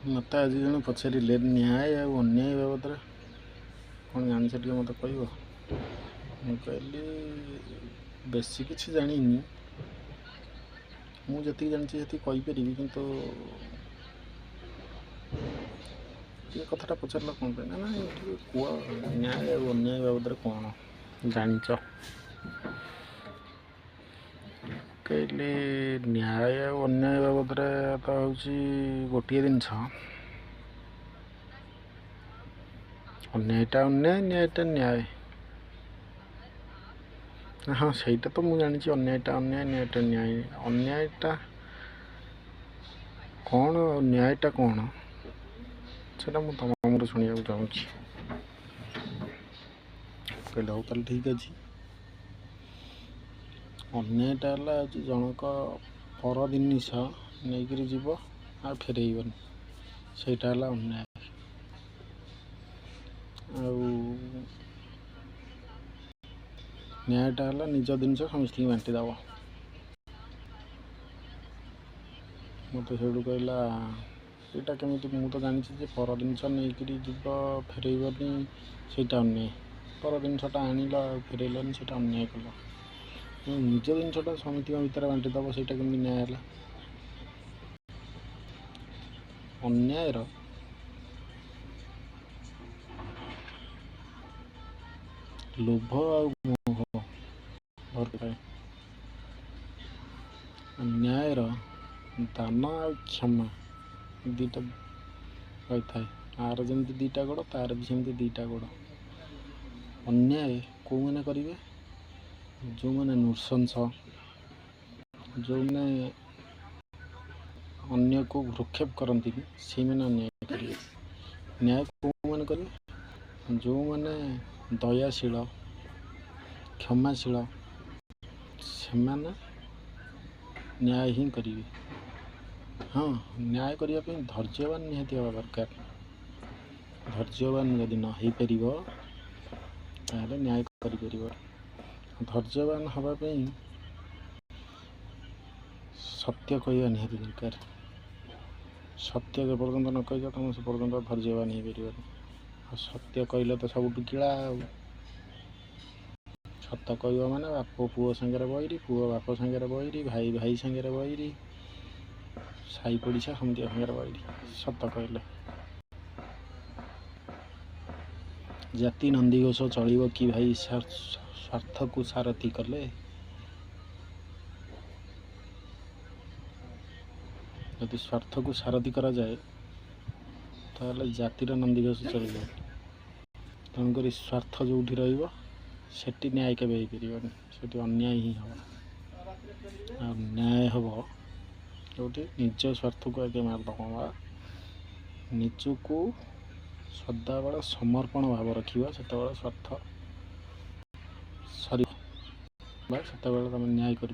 मत आज जन पचारे न्याय आ अन्याय बाबद कौन जानी टे मत कह कहली बेसी किसी जानी मुझे जानी कहीपरि कितु ये कथा पचार कौन पे ना कह न्याय आ अन्याय बाबद कौन जाच कहले न्याय अन्याय बाबद तो हूँ गोटे जिनस अन्यायटा अन्याय न्यायटा न्याय हाँ सहीटा तो मुझे जानी अन्यायटा अन्याय न्यायटा न्याय अन्यायटा कौन न्यायटा कौन से तुम शुणा चाहूँ कहले हो ताल ठीक अच्छे अन्यायटा है जनक पर जिनिस नहीं जीव आ फेरईबन सेटा अन्याय न्यायटा है निज जिनस समस्त बांटीदेव मत से कहला यहाँ केमी मुझे जानी पर जिनस नहीं जीव फेरईबनी सेटा अन्याय पर जिनसटा आणल फेरईलन से अन्याय कल निज जिनसटा समिति भितर बांटीदेव से केमी न्याय है अन्यायर लोभ आ मोह भर अन्यायर दान आ क्षमा दीटा रही था आर जमी दीटा गोड़ तार भी सेमती दीटा गोड़ अन्याय कौ मैंने करेंगे जो मैंने नृशंस जो मैंने अन्य को भ्रूक्षेप करती से मैंने अन्याय करेंगे न्याय कौ मैंने करेंगे जो मैंने दयाशील क्षमाशील से न्याय ही करेंगे हाँ न्याय करने धैर्यवान निहाती हवा दरकार धैर्यवान जदि न हो पार न्याय कर धैर्यवान हाँपाई सत्य कहवा निहाती दरकार सत्य जो पर्यंत न कह तुम से पर्यंत धैर्यवान हो पार सत्य कहले तो सब किला सत्य कह माने बाप पुओ सांगे बहरी पुओ बाप सांगे बहरी भाई भाई सांगे बहरी साई पड़िशा समझ सांगे बहरी सत कहले जाति नंदीघोष चलो कि भाई स्वार्थ को सारथी कले यदि स्वार्थ को सारथी करा जाए तो जातिर नंदीघोष चलो तेणुक स्वार्थ जो सेठी न्याय के से अन्याय ही हम न्याय हम जो निज स्वार्थ को आगे मारद निजक सदाबले समर्पण भाव रखा से स्वार्थ सर से तुम न्याय कर।